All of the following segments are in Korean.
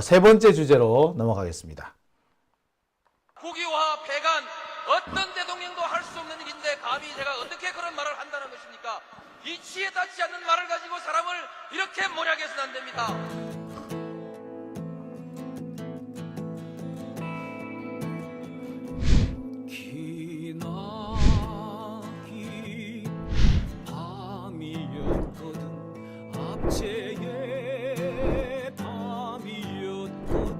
세 번째 주제로 넘어가겠습니다. 국유화, 폐간, 어떤 대통령도 할 수 없는 일인데 감히 제가 어떻게 그런 말을 한다는 것입니까? 이치에 닿지 않는 말을 가지고 사람을 이렇게 몰약해서는 안 됩니다. 기나긴 밤이었거든 압제의 밤이었거든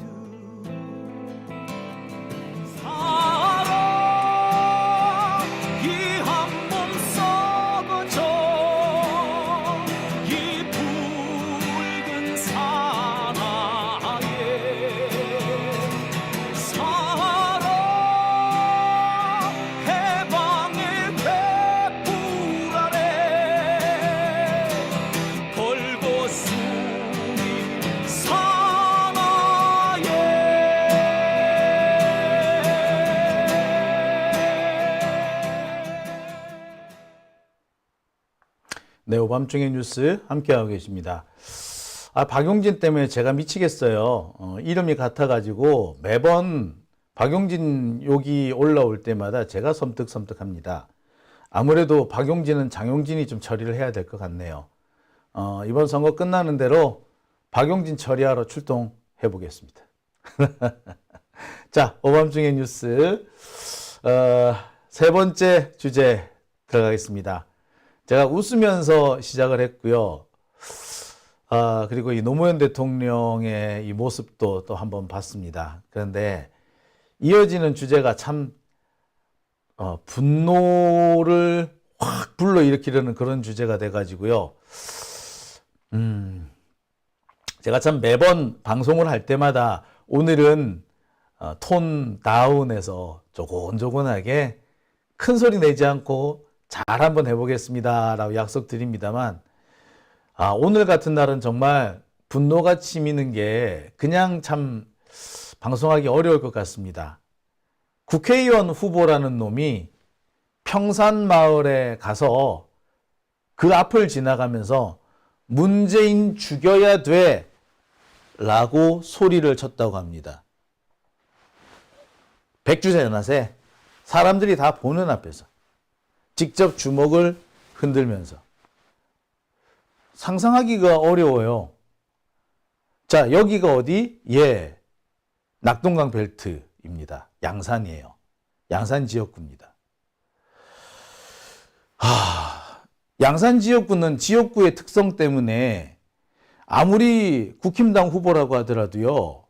사랑이 한 몸 썩어져 이 붉은 사나에 사랑 해방의 횃불 아래 걸고 숨이 사나에 네, 오밤중의 뉴스 함께하고 계십니다. 박용진 때문에 제가 미치겠어요. 이름이 같아가지고 매번 박용진 욕이 올라올 때마다 제가 섬뜩섬뜩합니다. 아무래도 박용진은 장용진이 좀 처리를 해야 될 것 같네요. 이번 선거 끝나는 대로 박용진 처리하러 출동해 보겠습니다. 자, 오밤중의 뉴스 세 번째 주제 들어가겠습니다. 제가 웃으면서 시작을 했고요. 그리고 이 노무현 대통령의 이 모습도 또 한번 봤습니다. 그런데 이어지는 주제가 참 분노를 확 불러일으키려는 그런 주제가 돼가지고요. 제가 참 매번 방송을 할 때마다 오늘은 톤 다운해서 조곤조곤하게 큰 소리 내지 않고 잘 한번 해보겠습니다 라고 약속드립니다만 오늘 같은 날은 정말 분노가 치미는 게 그냥 참 방송하기 어려울 것 같습니다. 국회의원 후보라는 놈이 평산마을에 가서 그 앞을 지나가면서 문재인 죽여야 돼 라고 소리를 쳤다고 합니다. 백주대낮에 사람들이 다 보는 앞에서 직접 주먹을 흔들면서 상상하기가 어려워요. 자, 여기가 어디? 예, 낙동강 벨트입니다. 양산이에요. 양산 지역구입니다. 양산 지역구는 지역구의 특성 때문에 아무리 국힘당 후보라고 하더라도요,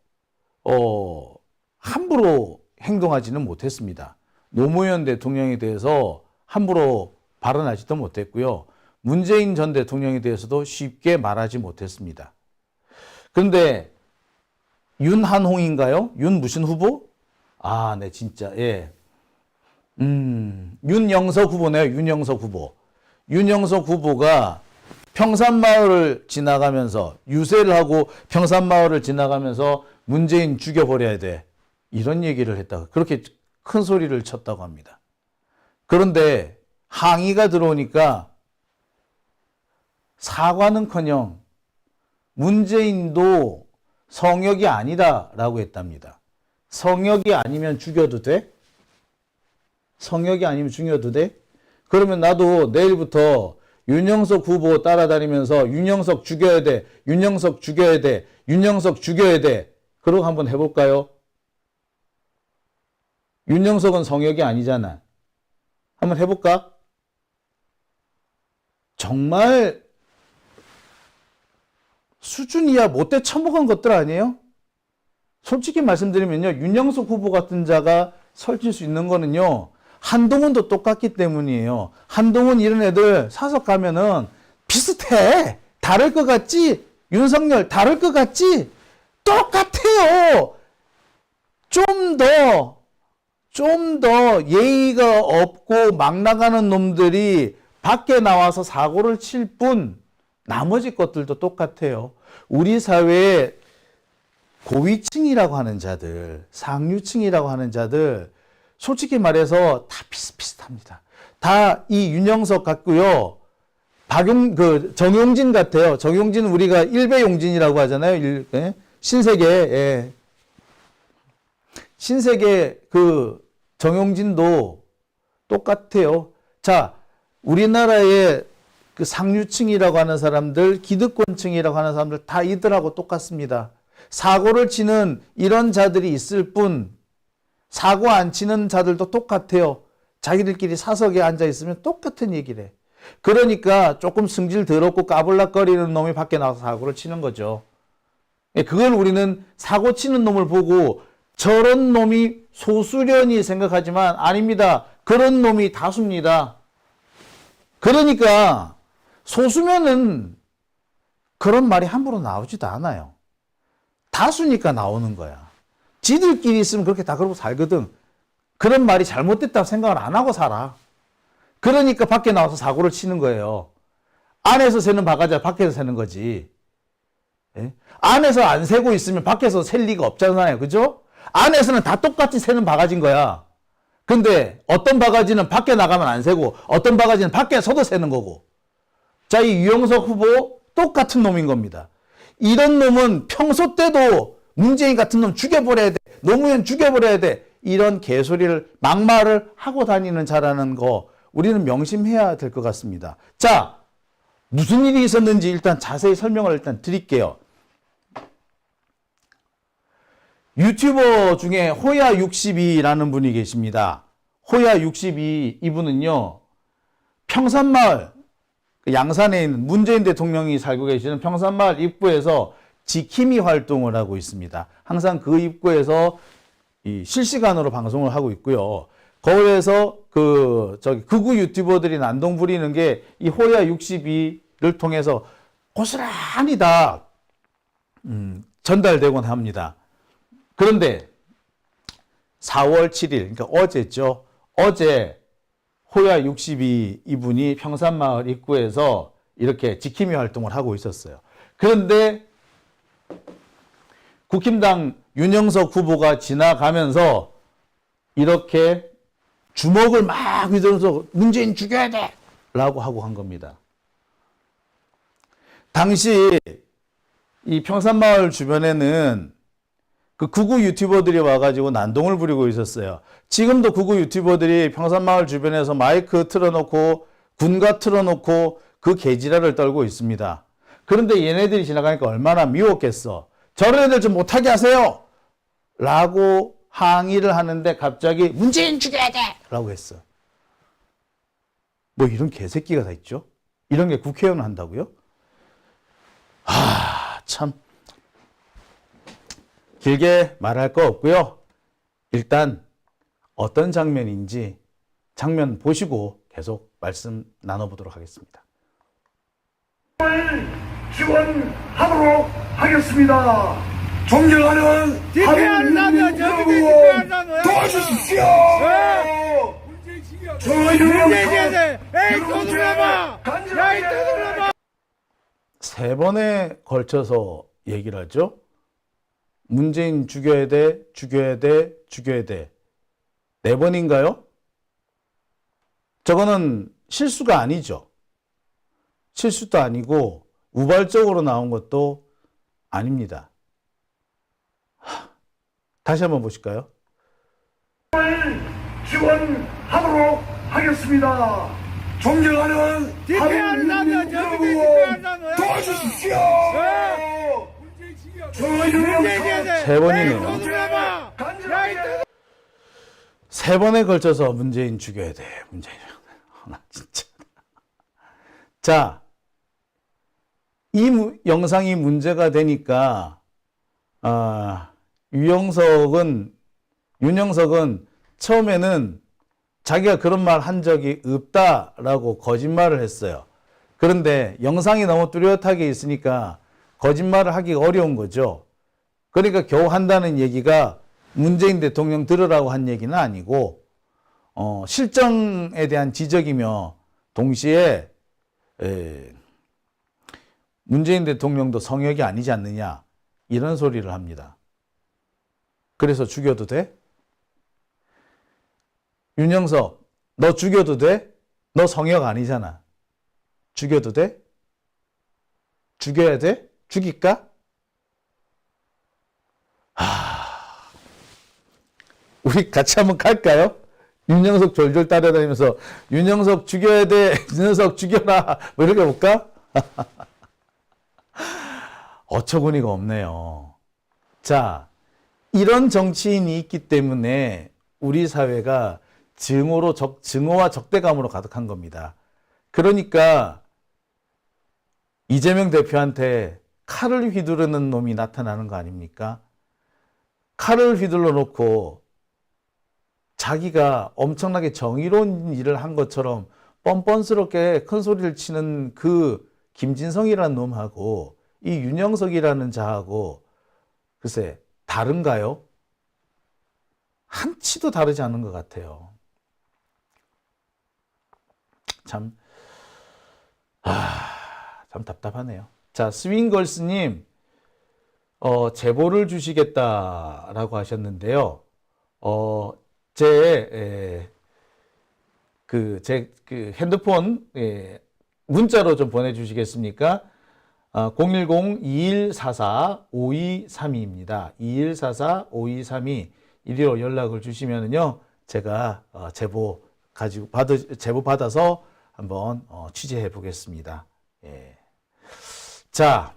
함부로 행동하지는 못했습니다. 노무현 대통령에 대해서 함부로 발언하지도 못했고요. 문재인 전 대통령에 대해서도 쉽게 말하지 못했습니다. 그런데 윤한홍인가요? 윤 무슨 후보? 네, 진짜, 예. 윤영석 후보네요. 윤영석 후보. 윤영석 후보가 평산마을을 지나가면서 유세를 하고 평산마을을 지나가면서 문재인 죽여버려야 돼. 이런 얘기를 했다고. 그렇게 큰 소리를 쳤다고 합니다. 그런데 항의가 들어오니까 사과는커녕 문재인도 성역이 아니다라고 했답니다. 성역이 아니면 죽여도 돼? 성역이 아니면 죽여도 돼? 그러면 나도 내일부터 윤영석 후보 따라다니면서 윤영석 죽여야 돼, 윤영석 죽여야 돼, 윤영석 죽여야 돼. 그러고 한번 해볼까요? 윤영석은 성역이 아니잖아. 한번 해볼까? 정말 수준이야 못돼 처먹은 것들 아니에요? 솔직히 말씀드리면요, 윤영석 후보 같은 자가 설칠 수 있는 거는요, 한동훈도 똑같기 때문이에요. 한동훈 이런 애들 사석 가면은 비슷해. 다를 것 같지? 윤석열 다를 것 같지? 똑같아요. 좀 더 예의가 없고 막 나가는 놈들이 밖에 나와서 사고를 칠 뿐 나머지 것들도 똑같아요. 우리 사회에 고위층이라고 하는 자들, 상류층이라고 하는 자들, 솔직히 말해서 다 비슷비슷합니다. 다 이 윤영석 같고요. 정용진 같아요. 정용진은 우리가 일배용진이라고 하잖아요. 신세계, 예. 신세계 그 정용진도 똑같아요. 자, 우리나라의 그 상류층이라고 하는 사람들, 기득권층이라고 하는 사람들 다 이들하고 똑같습니다. 사고를 치는 이런 자들이 있을 뿐 사고 안 치는 자들도 똑같아요. 자기들끼리 사석에 앉아 있으면 똑같은 얘기를 해. 그러니까 조금 승질 더럽고 까불락거리는 놈이 밖에 나와서 사고를 치는 거죠. 그걸 우리는 사고 치는 놈을 보고 저런 놈이 소수련이 생각하지만 아닙니다. 그런 놈이 다수입니다. 그러니까 소수면은 그런 말이 함부로 나오지도 않아요. 다수니까 나오는 거야. 지들끼리 있으면 그렇게 다 그러고 살거든. 그런 말이 잘못됐다고 생각을 안 하고 살아. 그러니까 밖에 나와서 사고를 치는 거예요. 안에서 새는 바가지가 밖에서 새는 거지. 예? 안에서 안 새고 있으면 밖에서 셀 리가 없잖아요. 그죠? 안에서는 다 똑같이 새는 바가지인 거야. 근데 어떤 바가지는 밖에 나가면 안 새고 어떤 바가지는 밖에서도 새는 거고. 자, 이 유영석 후보 똑같은 놈인 겁니다. 이런 놈은 평소 때도 문재인 같은 놈 죽여버려야 돼. 노무현 죽여버려야 돼. 이런 개소리를 막말을 하고 다니는 자라는 거 우리는 명심해야 될 것 같습니다. 자, 무슨 일이 있었는지 일단 자세히 설명을 일단 드릴게요. 유튜버 중에 호야62라는 분이 계십니다. 호야62 이분은요. 평산마을 양산에 있는 문재인 대통령이 살고 계시는 평산마을 입구에서 지킴이 활동을 하고 있습니다. 항상 그 입구에서 실시간으로 방송을 하고 있고요. 거기에서 극우 유튜버들이 난동 부리는 게 이 호야62를 통해서 고스란히 다 전달되곤 합니다. 그런데 4월 7일, 그러니까 어제죠. 어제 호야62 이분이 평산마을 입구에서 이렇게 지킴이 활동을 하고 있었어요. 그런데 국힘당 윤영석 후보가 지나가면서 이렇게 주먹을 막 휘두르면서 문재인 죽여야 돼! 라고 하고 한 겁니다. 당시 이 평산마을 주변에는 그 극우 유튜버들이 와가지고 난동을 부리고 있었어요. 지금도 극우 유튜버들이 평산마을 주변에서 마이크 틀어놓고 군가 틀어놓고 그 개지랄을 떨고 있습니다. 그런데 얘네들이 지나가니까 얼마나 미웠겠어. 저런 애들 좀 못하게 하세요! 라고 항의를 하는데 갑자기 문재인 죽여야 돼! 라고 했어. 뭐 이런 개새끼가 다 있죠? 이런 게 국회의원 한다고요? 참. 길게 말할 거 없고요. 일단 어떤 장면인지 장면 보시고 계속 말씀 나눠보도록 하겠습니다. 지원하도록 하겠습니다. 존경하는 한국민 여러분 도와주십시오. 세 번에 걸쳐서 얘기를 하죠. 문재인 죽여야 돼, 죽여야 돼, 죽여야 돼. 네 번인가요? 저거는 실수가 아니죠. 실수도 아니고 우발적으로 나온 것도 아닙니다. 다시 한번 보실까요? 지원하도록 하겠습니다. 존경하는 한국민 여러분 도와주십시오. 세 번이네요. 세 번에 걸쳐서 문재인 죽여야 돼. 문재인. 나 진짜. 자, 이 영상이 문제가 되니까 윤영석은 처음에는 자기가 그런 말 한 적이 없다라고 거짓말을 했어요. 그런데 영상이 너무 뚜렷하게 있으니까 거짓말을 하기가 어려운 거죠. 그러니까 겨우 한다는 얘기가 문재인 대통령 들으라고 한 얘기는 아니고 실정에 대한 지적이며 동시에 문재인 대통령도 성역이 아니지 않느냐 이런 소리를 합니다. 그래서 죽여도 돼? 윤영석, 너 죽여도 돼? 너 성역 아니잖아. 죽여도 돼? 죽여야 돼? 죽일까? 우리 같이 한번 갈까요? 윤영석 졸졸 따라다니면서 윤영석 죽여야 돼. 윤영석 죽여라. 뭐 이렇게 해볼까? 어처구니가 없네요. 자, 이런 정치인이 있기 때문에 우리 사회가 증오와 적대감으로 가득한 겁니다. 그러니까 이재명 대표한테 칼을 휘두르는 놈이 나타나는 거 아닙니까? 칼을 휘둘러 놓고 자기가 엄청나게 정의로운 일을 한 것처럼 뻔뻔스럽게 큰 소리를 치는 그 김진성이라는 놈하고 이 윤영석이라는 자하고 글쎄 다른가요? 한치도 다르지 않은 것 같아요. 참 답답하네요. 자, 스윙걸스님, 제보를 주시겠다라고 하셨는데요. 제 핸드폰, 문자로 좀 보내주시겠습니까? 010-2144-5232입니다. 2144-5232 이리로 연락을 주시면은요, 제가 제보 받아서 한번 취재해 보겠습니다. 예. 자,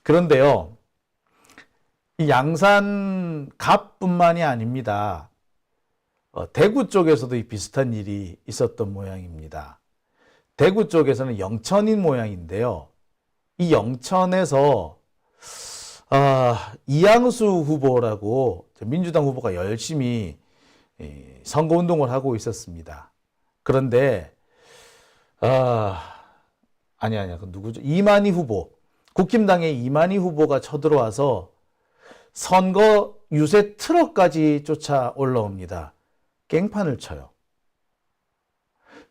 그런데요, 이 양산 갑뿐만이 아닙니다. 대구 쪽에서도 이 비슷한 일이 있었던 모양입니다. 대구 쪽에서는 영천인 모양인데요. 이 영천에서 이양수 후보라고 민주당 후보가 열심히 선거운동을 하고 있었습니다. 그런데 아니야, 그 누구죠? 이만희 후보, 국힘당의 이만희 후보가 쳐들어와서 선거 유세 트럭까지 쫓아 올라옵니다. 깽판을 쳐요.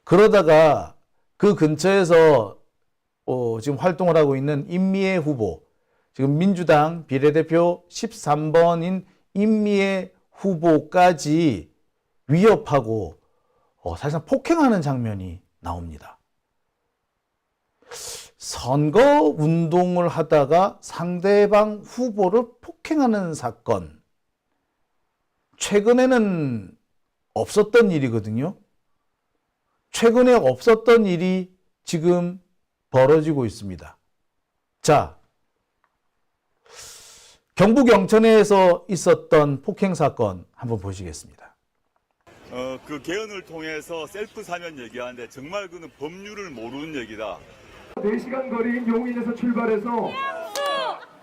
그러다가 그 근처에서 지금 활동을 하고 있는 임미애 후보, 지금 민주당 비례대표 13번인 임미애 후보까지 위협하고 사실상 폭행하는 장면이 나옵니다. 선거 운동을 하다가 상대방 후보를 폭행하는 사건, 최근에는 없었던 일이거든요. 최근에 없었던 일이 지금 벌어지고 있습니다. 자, 경북 영천에서 있었던 폭행 사건 한번 보시겠습니다. 그 개헌을 통해서 셀프 사면 얘기하는데 정말 그는 법률을 모르는 얘기다. 4시간 거리인 용인에서 출발해서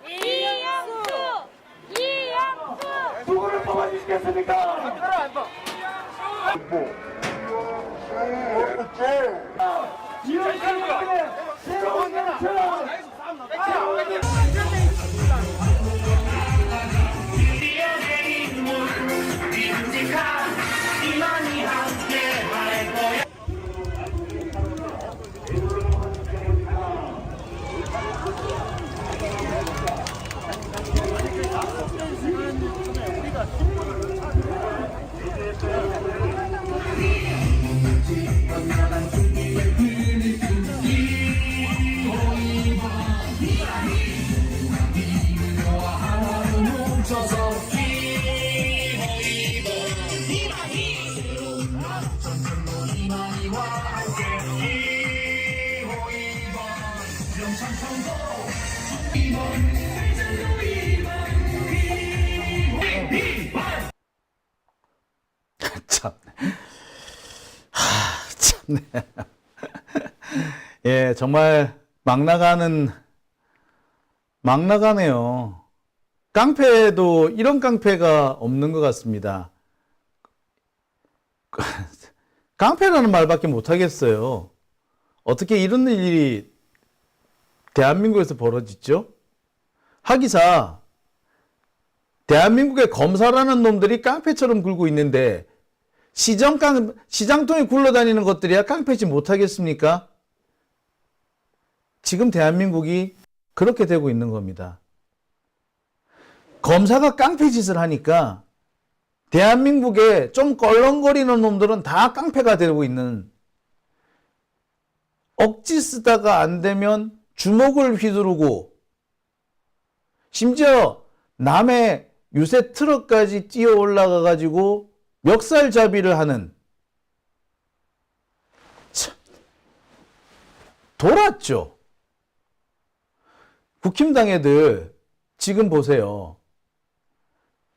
이양수! 누구를 뽑아주시겠습니까? 이런 사람들의 새로운 영천! 참. 참네. 예, 정말 막 나가네요. 깡패도 이런 깡패가 없는 것 같습니다. 깡패라는 말밖에 못하겠어요. 어떻게 이런 일이 대한민국에서 벌어지죠? 하기사 대한민국의 검사라는 놈들이 깡패처럼 굴고 있는데 시장통에 굴러다니는 것들이야 깡패지 못하겠습니까? 지금 대한민국이 그렇게 되고 있는 겁니다. 검사가 깡패 짓을 하니까 대한민국에 좀 껄렁거리는 놈들은 다 깡패가 되고 있는, 억지 쓰다가 안 되면 주먹을 휘두르고 심지어 남의 유세 트럭까지 뛰어 올라가 가지고 멱살잡이를 하는, 참, 돌았죠. 국힘당 애들 지금 보세요.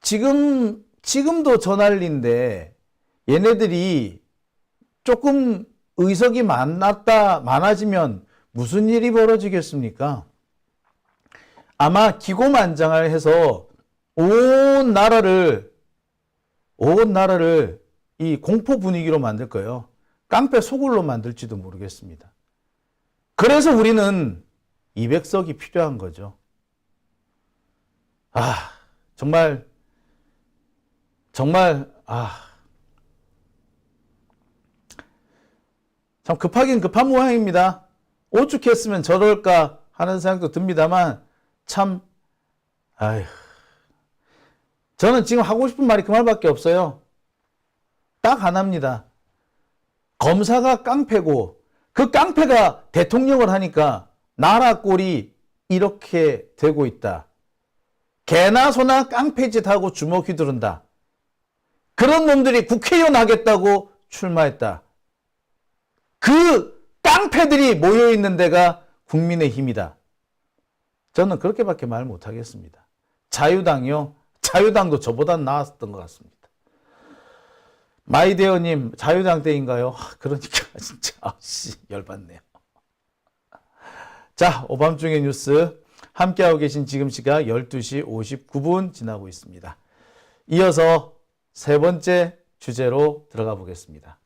지금도 저 난리인데 얘네들이 조금 의석이 많아지면 무슨 일이 벌어지겠습니까? 아마 기고만장을 해서 온 나라를 이 공포 분위기로 만들 거예요. 깡패 소굴로 만들지도 모르겠습니다. 그래서 우리는 200석이 필요한 거죠. 정말 참 급하긴 급한 모양입니다. 오죽했으면 저럴까 하는 생각도 듭니다만 참 저는 지금 하고 싶은 말이 그 말밖에 없어요. 딱 하나입니다. 검사가 깡패고 그 깡패가 대통령을 하니까 나라 꼴이 이렇게 되고 있다. 개나 소나 깡패짓하고 주먹 휘두른다. 그런 놈들이 국회의원 하겠다고 출마했다. 그 깡패들이 모여있는 데가 국민의힘이다. 저는 그렇게밖에 말 못하겠습니다. 자유당이요? 자유당도 저보다 나았던 것 같습니다. 마이데어님, 자유당 때인가요? 그러니까 진짜 열받네요. 자, 오밤중의 뉴스 함께하고 계신 지금 시각 12시 59분 지나고 있습니다. 이어서 세 번째 주제로 들어가 보겠습니다.